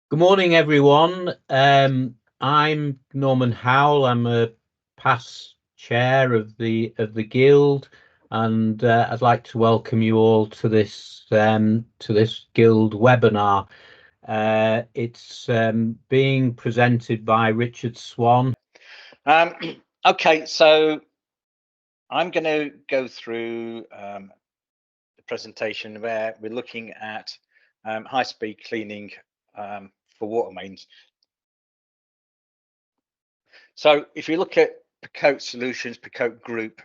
Good morning, everyone. I'm Norman Howell. I'm a past chair of the guild, and I'd like to welcome you all to this guild webinar. It's being presented by Richard Swan. Okay, so I'm going to go through the presentation where we're looking at high-speed cleaning for water mains. So if you look at Picote Solutions, Picote Group,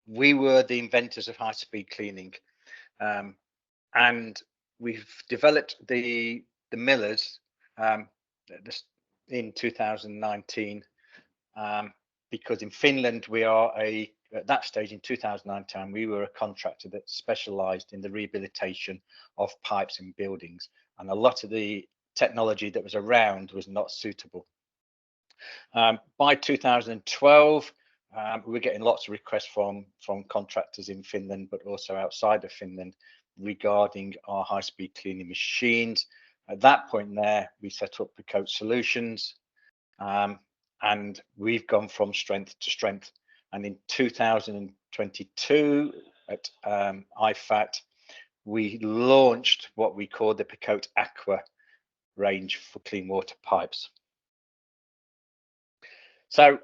we were the inventors of high-speed cleaning, and we've developed the Millers in 2019. Because in Finland we are at that stage in 2019 we were a contractor that specialized in the rehabilitation of pipes in buildings, and a lot of the technology that was around was not suitable. By 2012 we were getting lots of requests from contractors in Finland but also outside of Finland regarding our high-speed cleaning machines. At that point there we set up Picote Solutions, and we've gone from strength to strength. And in 2022 at IFAT, we launched what we call the Picote Aqua range for clean water pipes. So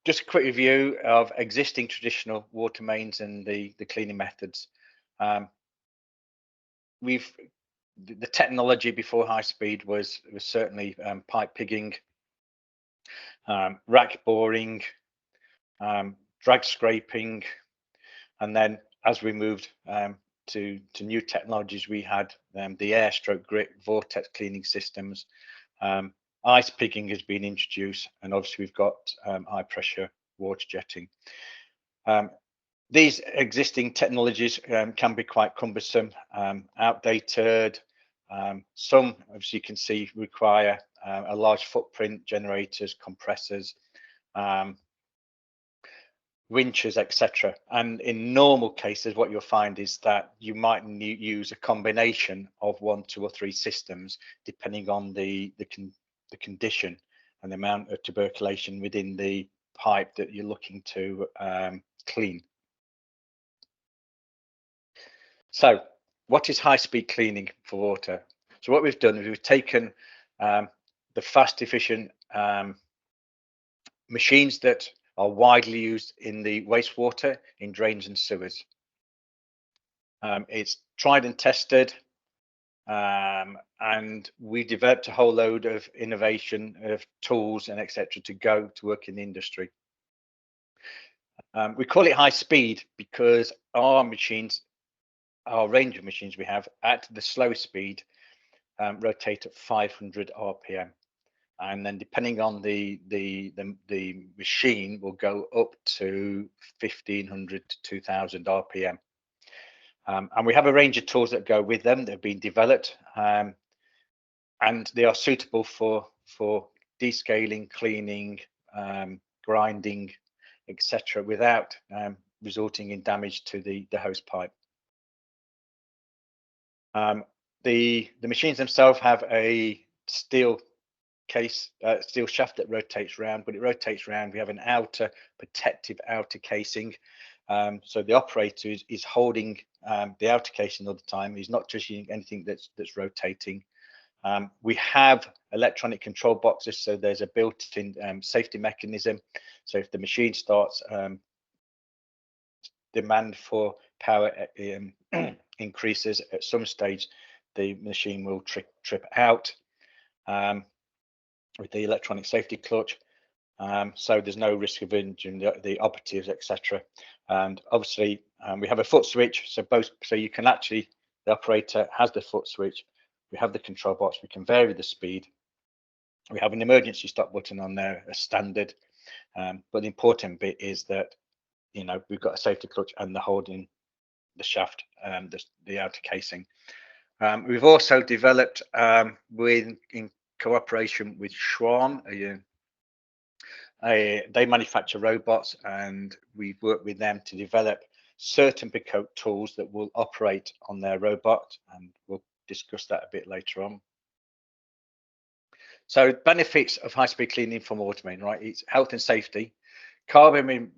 just a quick review of existing traditional water mains and the cleaning methods. The technology before high speed was certainly pipe pigging, rack boring, drag scraping, and then as we moved to new technologies, we had the air stroke grit vortex cleaning systems. Ice pigging has been introduced, and obviously we've got high pressure water jetting. These existing technologies can be quite cumbersome, outdated. Some, as you can see, require a large footprint, generators, compressors, winches, etc. And in normal cases, what you'll find is that you might use a combination of 1, 2, or 3 systems, depending on the condition and the amount of tuberculation within the pipe that you're looking to clean. So what is high-speed cleaning for water? So what we've done is we've taken the fast, efficient machines that are widely used in the wastewater, in drains and sewers. It's tried and tested, and we developed a whole load of innovation of tools and etc. to go to work in the industry. We call it high speed because our machines, our range of machines we have at the slow speed, rotate at 500 RPM. And then depending on the machine will go up to 1500 to 2000 RPM. And we have a range of tools that go with them that have been developed, and they are suitable for descaling, cleaning, grinding, etc., without resulting in damage to the hose pipe. The machines themselves have a steel steel shaft that rotates around. When it rotates around, we have an outer protective outer casing. So the operator is holding the outer casing all the time. He's not touching anything that's rotating. We have electronic control boxes, so there's a built-in safety mechanism. So if the machine starts demand for power increases at some stage, the machine will trip out with the electronic safety clutch. So there's no risk of injuring the operatives, etc. And obviously we have a foot switch, so you can actually, the operator has the foot switch, we have the control box, we can vary the speed, we have an emergency stop button on there, a standard, but the important bit is that, you know, we've got a safety clutch and the holding the shaft, the outer casing. We've also developed in cooperation with Schwann, they manufacture robots, and we've worked with them to develop certain Picote tools that will operate on their robot, and we'll discuss that a bit later on. So benefits of high-speed cleaning from automating, right? It's health and safety, carbon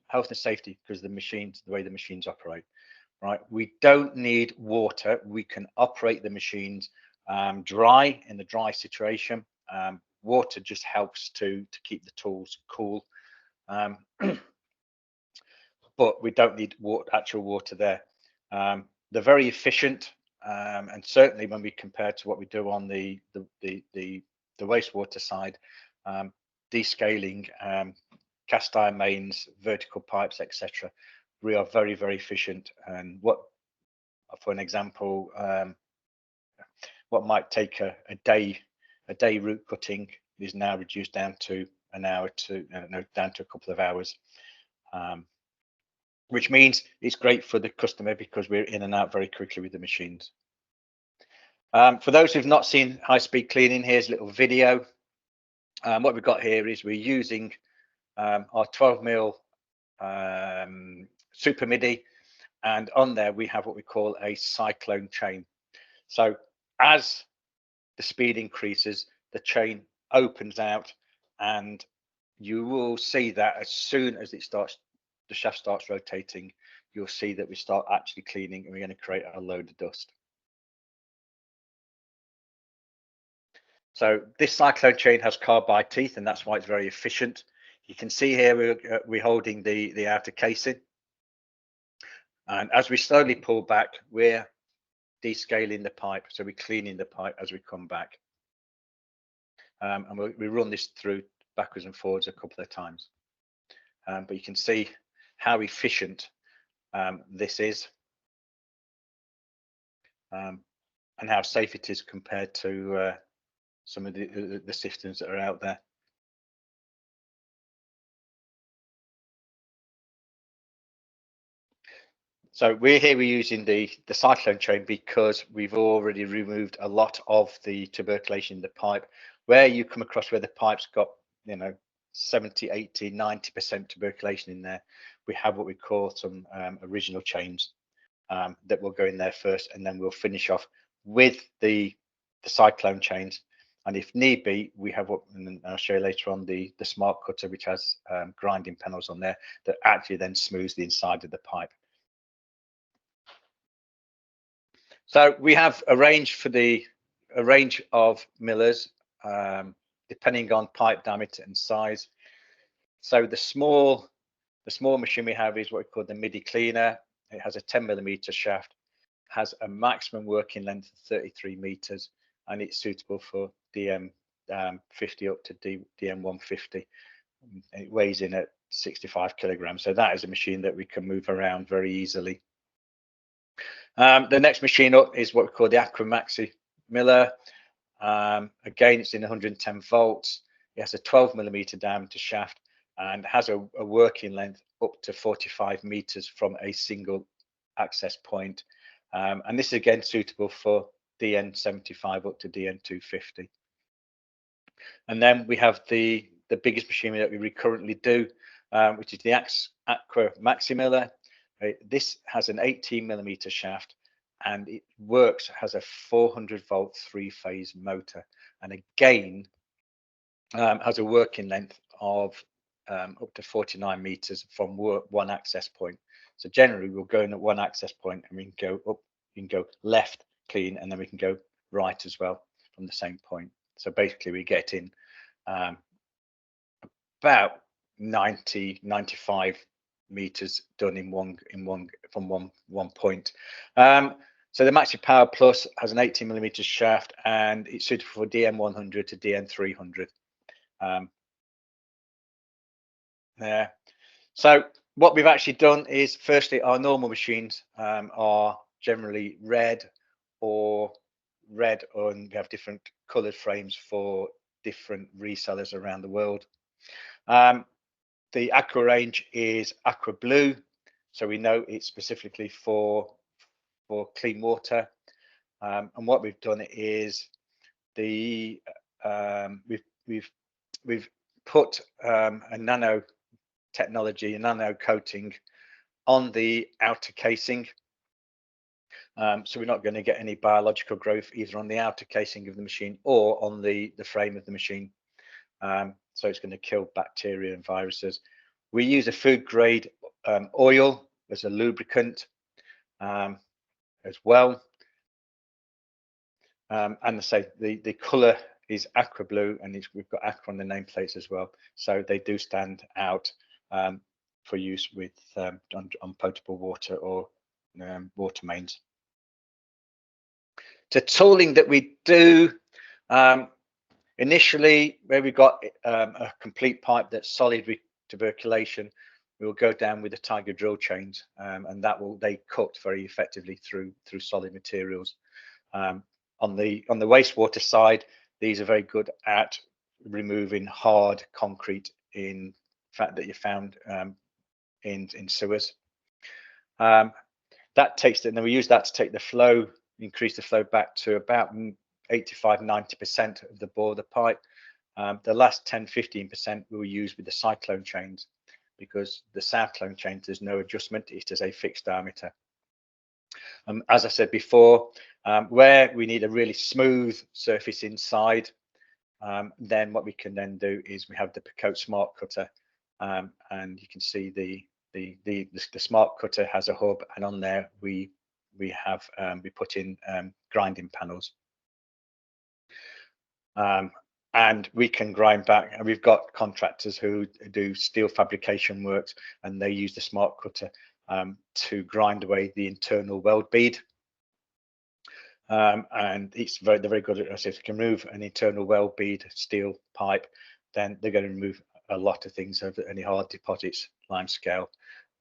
health and safety because the machines, the way the machines operate, right? We don't need water. We can operate the machines dry in the dry situation. Water just helps to keep the tools cool, but we don't need actual water there. They're very efficient, and certainly when we compare to what we do on the wastewater side, descaling, cast iron mains, vertical pipes, etc. We are very, very efficient. And what, for an example, what might take a day root cutting is now reduced down to an hour to down to a couple of hours, which means it's great for the customer because we're in and out very quickly with the machines. For those who've not seen high-speed cleaning, here's a little video. What we've got here is we're using our 12mm super MIDI, and on there we have what we call a cyclone chain. So as the speed increases, the chain opens out, and you will see that as soon as the shaft starts rotating, you'll see that we start actually cleaning, and we're going to create a load of dust. So this cyclone chain has carbide teeth, and that's why it's very efficient. You can see here we're holding the outer casing, and as we slowly pull back, we're descaling the pipe, so we're cleaning the pipe as we come back, and we run this through backwards and forwards a couple of times, but you can see how efficient this is, and how safe it is compared to some of the systems that are out there. So we're using the cyclone chain because we've already removed a lot of the tuberculation in the pipe. Where you come across where the pipe's got 70, 80, 90% tuberculation in there, we have what we call some original chains that will go in there first, and then we'll finish off with the cyclone chains. And if need be, we have what, and I'll show you later on, the smart cutter, which has grinding panels on there that actually then smooths the inside of the pipe. So we have a range of millers, depending on pipe diameter and size. So the small machine we have is what we call the MIDI cleaner. It has a 10mm shaft, has a maximum working length of 33 meters, and it's suitable for DM 50 up to DM 150. It weighs in at 65 kilograms. So that is a machine that we can move around very easily. The next machine up is what we call the Aqua Maxi Miller. Again, it's in 110 volts. It has a 12mm diameter shaft and has a working length up to 45 meters from a single access point. And this is again suitable for DN 75 up to DN 250. And then we have the biggest machine that we currently do, which is the Aqua Maxi Miller. This has an 18mm shaft, and it has a 400-volt 3-phase motor, and again has a working length of up to 49 meters from one access point. So generally we'll go in at one access point, and we can go up, we can go left clean, and then we can go right as well from the same point. So basically we get in about 95 meters done from one point. So the Maxi Power Plus has an 18mm shaft, and it's suitable for DM 100 to DM 300. There. So what we've actually done is, firstly, our normal machines are generally red, and we have different coloured frames for different resellers around the world. The Aqua range is Aqua Blue, so we know it's specifically for clean water. And what we've done is we've put a nano technology, a nano coating on the outer casing. So we're not going to get any biological growth either on the outer casing of the machine or on the frame of the machine. So it's going to kill bacteria and viruses. We use a food grade oil as a lubricant as well. And I say the colour is aqua blue, and we've got aqua on the nameplates as well. So they do stand out for use with on potable water or water mains. The tooling that we do, initially where we got a complete pipe that's solid with tuberculation, we will go down with the tiger drill chains, and they cut very effectively through solid materials. On the wastewater side, these are very good at removing hard concrete in fact that you found in sewers. That takes it, and then we use that to take the flow, increase the flow back to about 85–90% of the bore of the pipe. The last 10–15% we will use with the cyclone chains, because the cyclone chains, there's no adjustment, it is a fixed diameter. As I said before, where we need a really smooth surface inside, then what we can then do is we have the Picote smart cutter, and you can see the smart cutter has a hub, and on there we put in grinding panels, and we can grind back, and we've got contractors who do steel fabrication works, and they use the smart cutter to grind away the internal weld bead. And they're very good at it. If you can remove an internal weld bead steel pipe, then they're going to remove a lot of things, over any hard deposits, limescale,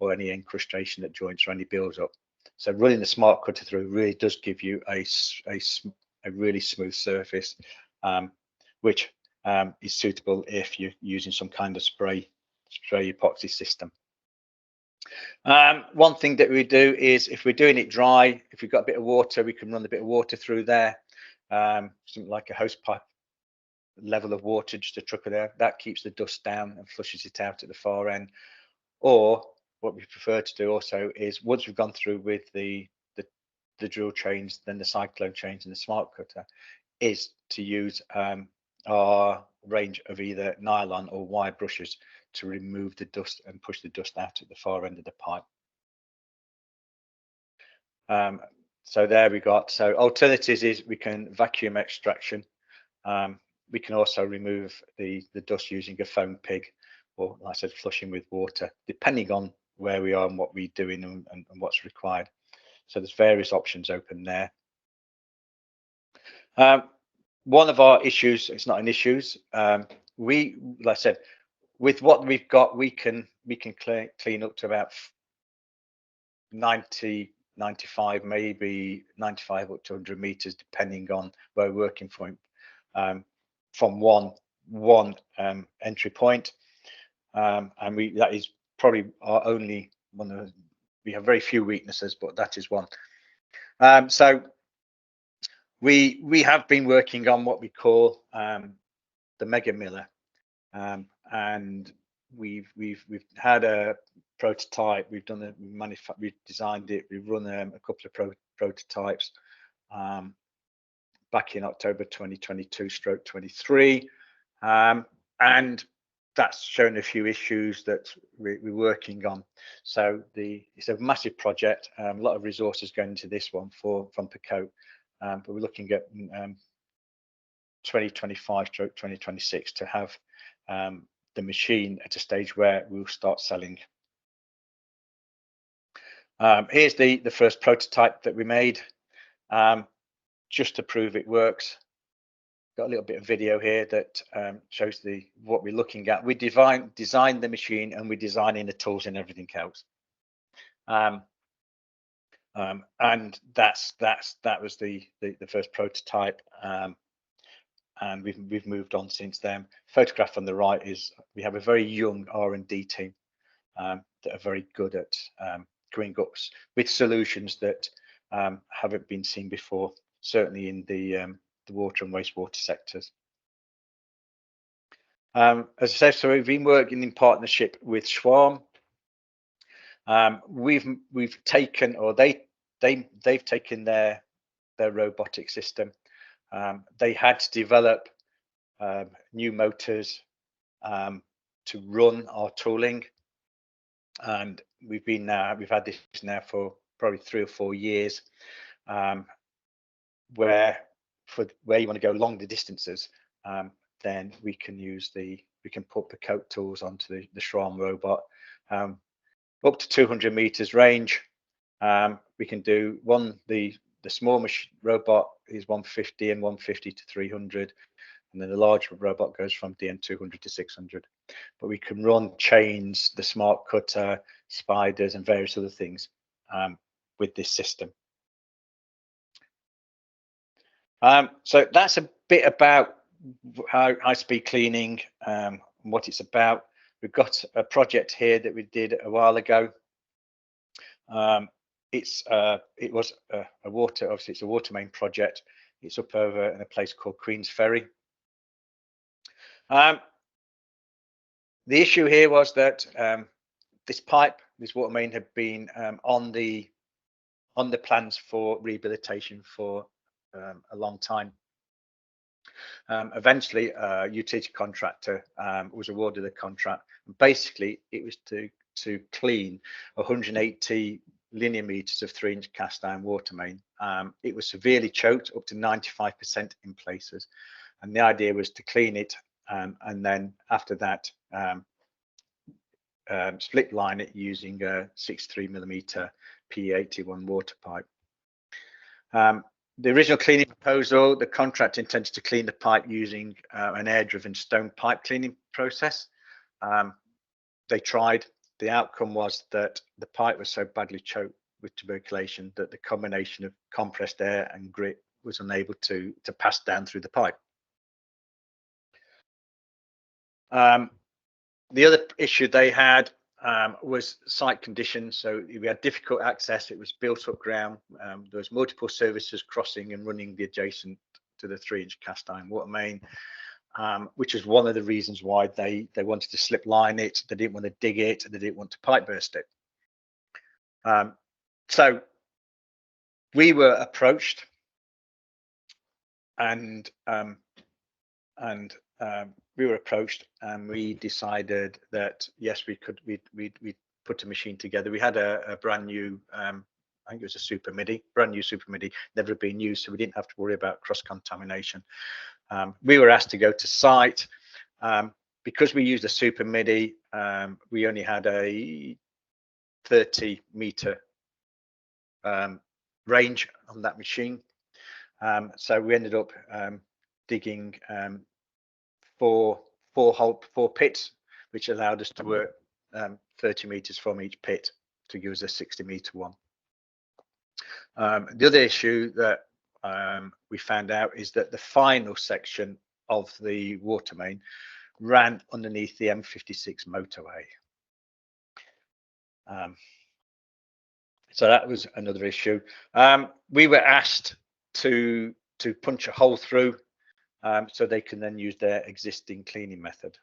or any incrustation that joints or any builds up. So running the smart cutter through really does give you a really smooth surface, which is suitable if you're using some kind of spray epoxy system. One thing that we do is, if we're doing it dry, if we've got a bit of water, we can run a bit of water through there, something like a hose pipe level of water, just a trickle there. That keeps the dust down and flushes it out at the far end. Or what we prefer to do also is, once we've gone through with the drill chains, then the cyclone chains and the smart cutter, is to use our range of either nylon or wire brushes to remove the dust and push the dust out at the far end of the pipe. So there we got, so alternatives is we can vacuum extraction. We can also remove the dust using a foam pig, or like I said, flushing with water, depending on where we are and what we're doing and what's required. So there's various options open there. One of our issues, it's not an issue, like I said, with what we've got, we can clean up to about 90–95, maybe 95 up to 100 meters, depending on where we're working from one entry point, and that is probably our only one. We have very few weaknesses, but that is one. So we have been working on what we call the mega miller, and we've had a prototype. We've designed it. We've run a couple of prototypes back in October 2022/23, and that's shown a few issues that we're working on. So it's a massive project, a lot of resources going into this one from Picote, but we're looking at 2025/2026 to have the machine at a stage where we'll start selling. Here's the first prototype that we made, just to prove it works. Got a little bit of video here that shows what we're looking at. We designed the machine, and we're designing the tools and everything else. And that was the first prototype, and we've moved on since then. Photograph on the right is, we have a very young R&D team that are very good at coming up with solutions that haven't been seen before, certainly in the water and wastewater sectors. As I said, so we've been working in partnership with Schwarm. We've taken, or they they've taken their robotic system. They had to develop new motors to run our tooling, and we've had this now for probably 3 or 4 years, where you want to go longer distances, then we can put Picote tools onto the Schramm robot, up to 200 meters range. We can do the small robot is 150 and 150 to 300, and then the large robot goes from DM 200 to 600. But we can run chains, the smart cutter, spiders, and various other things with this system. So that's a bit about how high-speed cleaning, and what it's about. We've got a project here that we did a while ago. It was a water, obviously it's a water main project. It's up over in a place called Queensferry. The issue here was that this water main had been on the plans for rehabilitation for a long time. Eventually, a utility contractor was awarded a contract. Basically, it was to clean 180 linear meters of 3-inch cast iron water main. It was severely choked up to 95% in places, and the idea was to clean it, and then after that split line it using a 63mm PE81 water pipe. The original cleaning proposal, the contractor intended to clean the pipe using an air-driven stone pipe cleaning process. They tried. The outcome was that the pipe was so badly choked with tuberculation that the combination of compressed air and grit was unable to pass down through the pipe. The other issue they had was site conditions. So we had difficult access. It was built up ground. There was multiple services crossing and running the adjacent to the 3-inch cast iron water main, which is one of the reasons why they wanted to slip line it. They didn't want to dig it. They didn't want to pipe burst it. So we were approached, and we decided that yes, we could. We put a machine together. We had a brand new, I think it was a super MIDI, brand new super MIDI, never been used, so we didn't have to worry about cross contamination. We were asked to go to site. Because we used a super MIDI, we only had a 30-meter range on that machine. So we ended up digging 4 pits, which allowed us to work 30 meters from each pit to give us a 60-meter one. The other issue that we found out is that the final section of the water main ran underneath the M56 motorway. So that was another issue. We were asked to punch a hole through so they can then use their existing cleaning method.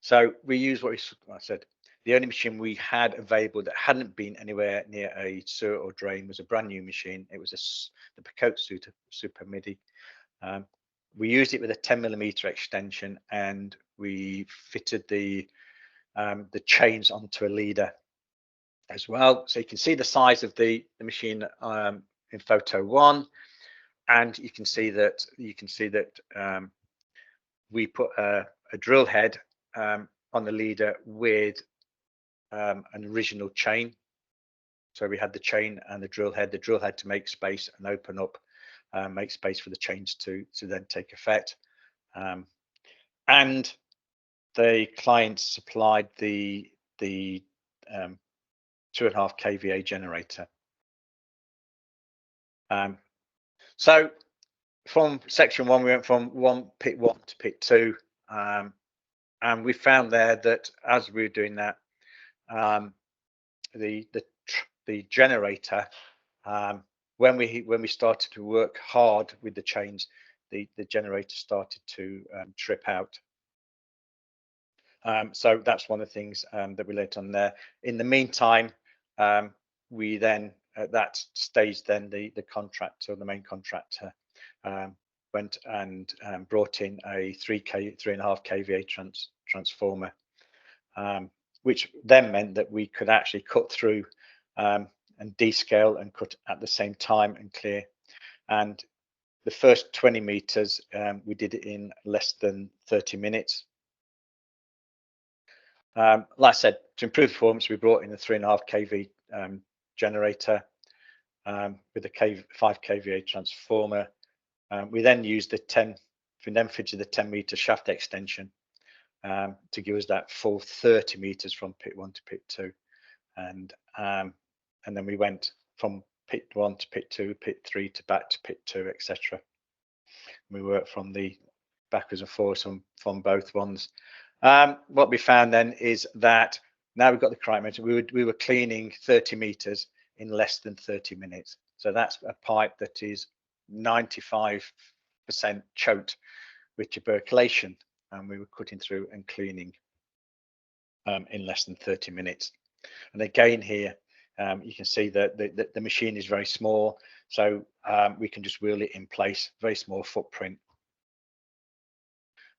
So we used what I said. The only machine we had available that hadn't been anywhere near a sewer or drain was a brand new machine. It was the Picote Super MIDI. We used it with a 10mm extension, and we fitted the chains onto a leader as well. So you can see the size of the machine in photo 1, and you can see that we put a drill head on the leader with an original chain. So we had the chain and the drill head to make space and open up, make space for the chains to then take effect. And the client supplied the 2.5 kVA generator. So from section 1, we went from pit 1 to pit 2, and we found there that as we were doing that, the generator, when we started to work hard with the chains, the generator started to trip out. So that's one of the things that we let on there. In the meantime, we then, at that stage, then the contractor, the main contractor, went and brought in a 3.5 kVA transformer, which then meant that we could actually cut through and descale and cut at the same time and clear. And the first 20 meters, we did it in less than 30 minutes. Like I said, to improve performance, we brought in a 3.5 kV generator with a 5 kVA transformer. We then used we then fitted the 10-meter shaft extension to give us that full 30 meters from pit 1 to pit 2, and then we went from pit 1 to pit 2, pit 3 to back to pit 2, etc. We worked from the backwards and forwards from both ones. What we found then is that now we've got the correct measure, we were cleaning 30 meters in less than 30 minutes. So that's a pipe that is 95% choked with tuberculation, and we were cutting through and cleaning in less than 30 minutes. And again here, you can see that the machine is very small, so we can just wheel it in place, very small footprint.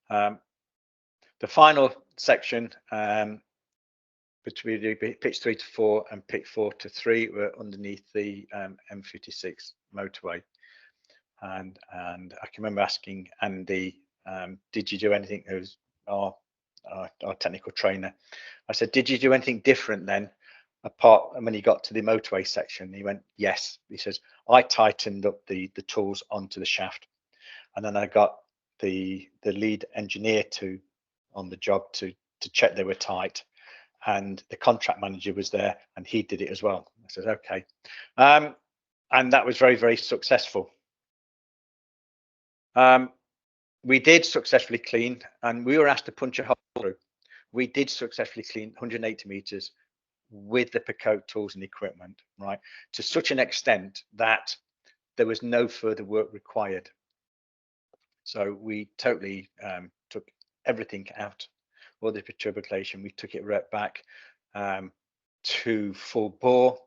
The final section between pitch 3 to 4 and pit 4 to 3 were underneath the M56 motorway, and I can remember asking Andy, did you do anything? It was our technical trainer. I said, did you do anything different then, apart when he got to the motorway section? He went, yes. He says, I tightened up the tools onto the shaft, and then I got the lead engineer on the job to check they were tight, and the contract manager was there and he did it as well. I said, okay. And that was very, very successful. We did successfully clean, and we were asked to punch a hole through. We did successfully clean 180 meters with the Picote tools and equipment, right, to such an extent that there was no further work required. So we totally took everything out, all the tuberculation. We took it right back to full bore,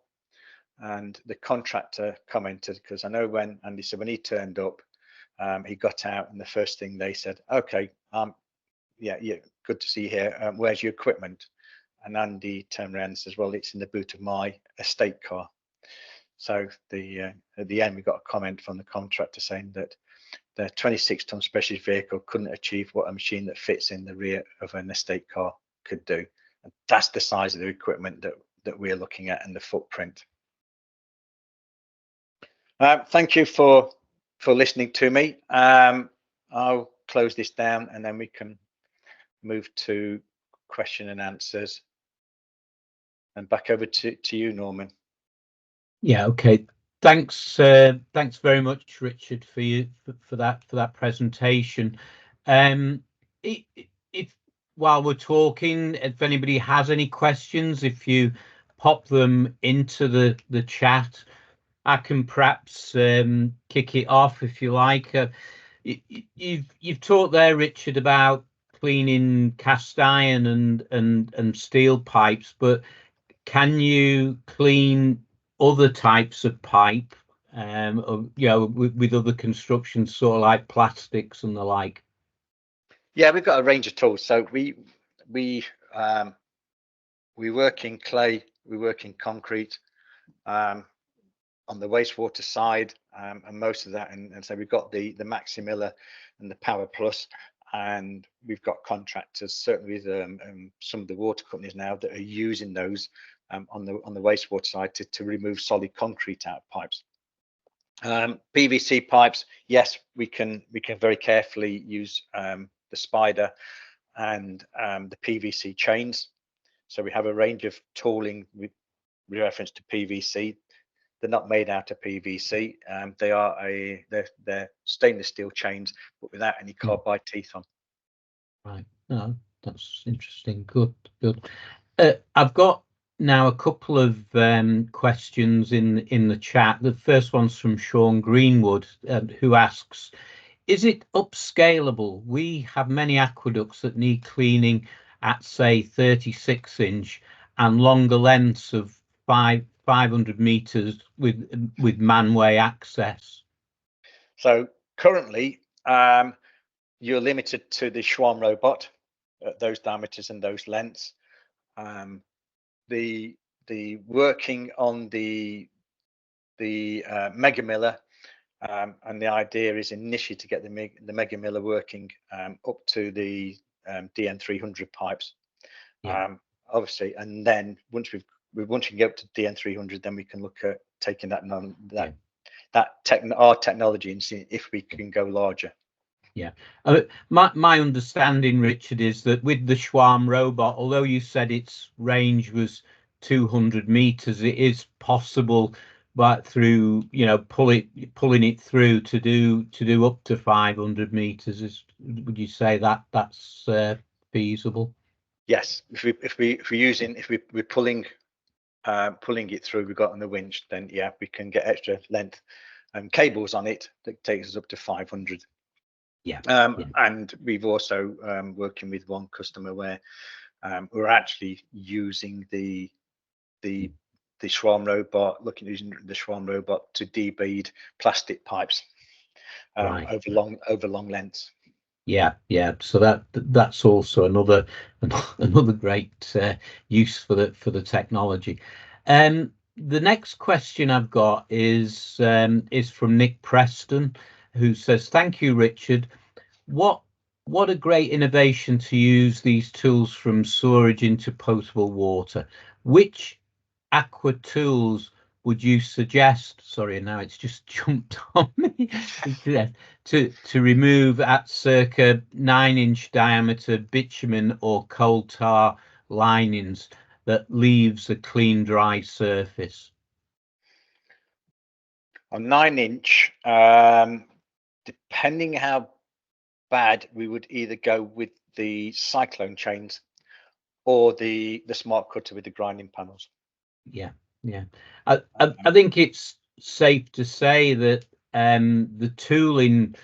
and the contractor commented, because I know when Andy said when he turned up, he got out, and the first thing they said, okay, yeah, good to see you here. Where's your equipment? And Andy turned around and says, well, it's in the boot of my estate car. So at the end, we got a comment from the contractor saying that the 26-ton specialist vehicle couldn't achieve what a machine that fits in the rear of an estate car could do. And that's the size of the equipment that we're looking at and the footprint. Thank you for listening to me. I'll close this down and then we can move to question and answers. And back over to you, Norman. Yeah, okay. Thanks very much, Richard, for that presentation. If while we're talking, if anybody has any questions, if you pop them into the chat, I can perhaps kick it off if you like. You've talked there, Richard, about cleaning cast iron and steel pipes, but can you clean other types of pipe, with other constructions, sort of like plastics and the like? Yeah, we've got a range of tools. So we work in clay, we work in concrete, on the wastewater side, and most of that, and so we've got the Maxi Miller and the Power Plus, and we've got contractors, certainly with some of the water companies now, that are using those on the wastewater side to remove solid concrete out of pipes. PVC pipes, yes, we can very carefully use the spider and the PVC chains. So we have a range of tooling with reference to PVC. They're not made out of PVC. They're stainless steel chains, but without any carbide teeth on. Right. No, that's interesting. Good. I've got now a couple of questions in the chat. The first one's from Sean Greenwood, who asks, is it upscalable? We have many aqueducts that need cleaning at, say, 36-inch and longer lengths of 5 500 meters with manway access? So currently, you're limited to the Schwarm robot at those diameters and those lengths. The working on the mega miller, and the idea is initially to get the mega miller working up to the DN300 pipes. Yeah. Obviously, and then once we can get up to DN300, then we can look at taking our technology and see if we can go larger. Yeah. My understanding, Richard, is that with the Schwarm robot, although you said its range was 200 meters, it is possible, but through pulling it through to do up to 500 meters. Would you say that that's feasible? Yes, if we're pulling it through, we've got on the winch, then yeah, we can get extra length and cables on it that takes us up to 500. Yeah. And we've also working with one customer where we're actually using the Schwarm robot, looking at using the Schwarm robot to debead plastic pipes Right. over long lengths. Yeah. So that's also another great use for the technology. The next question I've got is from Nick Preston, who says, "Thank you, Richard. What a great innovation to use these tools from sewerage into potable water. Which aqua tools would you suggest?" Sorry, now it's just jumped on me. To remove at circa 9-inch diameter bitumen or coal tar linings that leaves a clean, dry surface. On 9-inch, depending how bad, we would either go with the cyclone chains or the smart cutter with the grinding panels. Yeah. I think it's safe to say that the tooling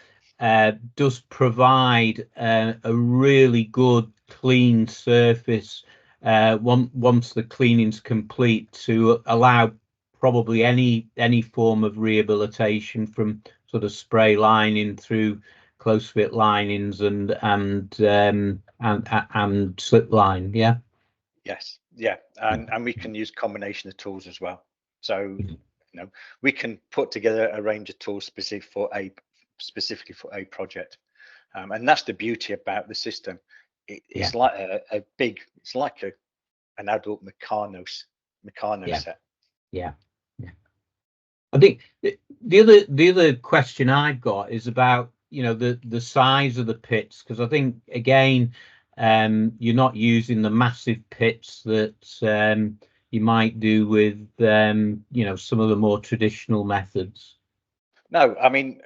does provide a really good clean surface once the cleaning's complete, to allow probably any form of rehabilitation, from sort of spray lining through close fit linings and slip line. Yeah. Yes, yeah, and we can use combination of tools as well. So we can put together a range of tools specifically for a project, and that's the beauty about the system. It's like it's like an adult Meccano set. Yeah. I think the other question I've got is about the size of the pits, because I think again you're not using the massive pits that you might do with some of the more traditional methods. No, I mean,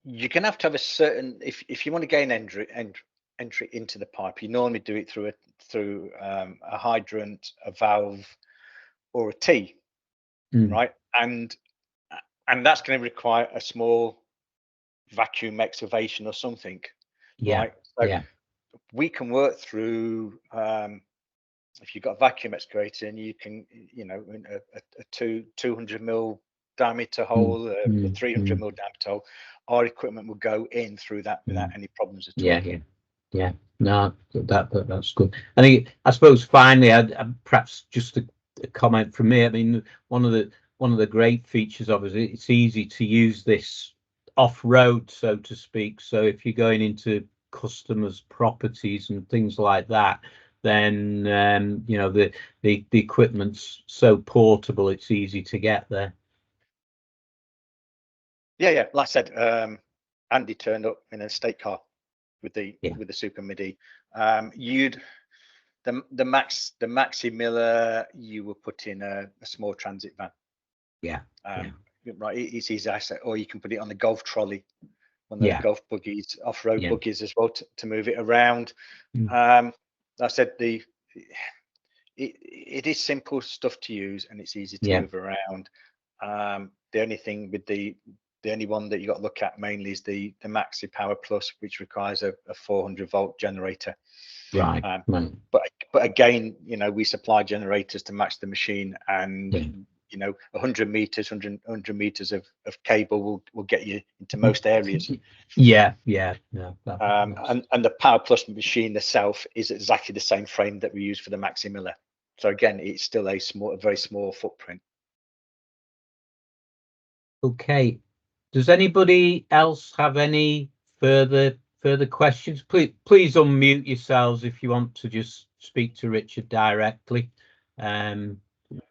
you're gonna have to have a certain, if you want to gain entry into the pipe, you normally do it through a hydrant, a valve, or a T, right? And that's going to require a small vacuum excavation or something, right? So we can work through, if you've got a vacuum excavator, and you can, a 200 mil diameter hole, a 300 mil diameter hole, our equipment will go in through that without any problems at all. Yeah. No, that's good. I suppose finally, I'd perhaps just a comment from me. I mean, one of the great features of it is it's easy to use this off-road, so to speak. So if you're going into customers' properties and things like that, then the equipment's so portable, it's easy to get there. Yeah. Like I said, Andy turned up in a state car with the Super Midi. The Maxi Miller, you will put in a small transit van. Right, it's easy asset, or you can put it on the golf trolley, one of those golf buggies, off-road buggies as well, to move it around. Like I said, it is simple stuff to use, and it's easy to move around. The only thing with the only one that you got to look at mainly is the Maxi Power Plus, which requires a 400 volt generator. Right. But But again, you know, we supply generators to match the machine, and you know, 100 meters, 100 meters of cable will get you into most areas. Yeah. And the Power Plus machine itself is exactly the same frame that we use for the Maxi Miller. So again, it's still a very small footprint. Okay. Does anybody else have any further questions? Please unmute yourselves if you want to just speak to Richard directly.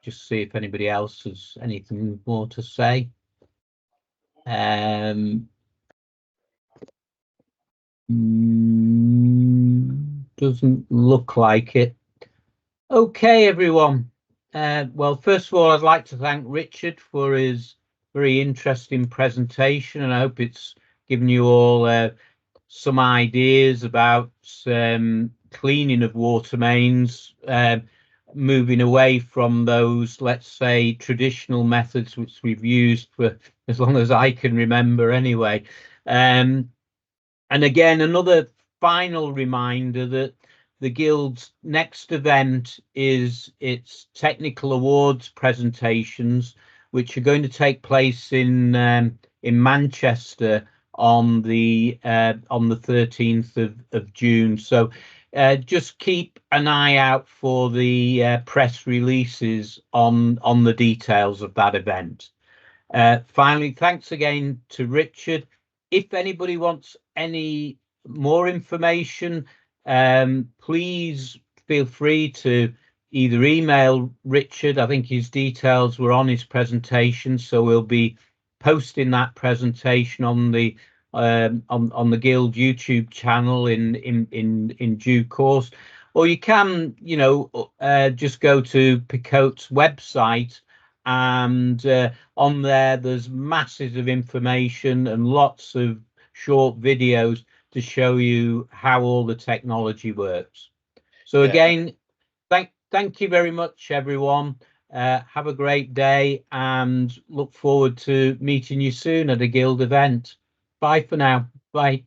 Just see if anybody else has anything more to say. Doesn't look like it. Okay, everyone. Well, first of all, I'd like to thank Richard for his very interesting presentation, and I hope it's given you all some ideas about cleaning of water mains, moving away from those, let's say, traditional methods which we've used for as long as I can remember anyway. And again, another final reminder that the Guild's next event is its technical awards presentations, which are going to take place in Manchester on the 13th of June. So just keep an eye out for the press releases on the details of that event. Finally, thanks again to Richard. If anybody wants any more information, please feel free to either email Richard. I think his details were on his presentation, so we'll be posting that presentation on the Guild YouTube channel in due course. Or you can, you know, just go to Picote's website, and on there's masses of information and lots of short videos to show you how all the technology works. So again, thank you very much, everyone. Have a great day and look forward to meeting you soon at a Guild event. Bye for now. Bye.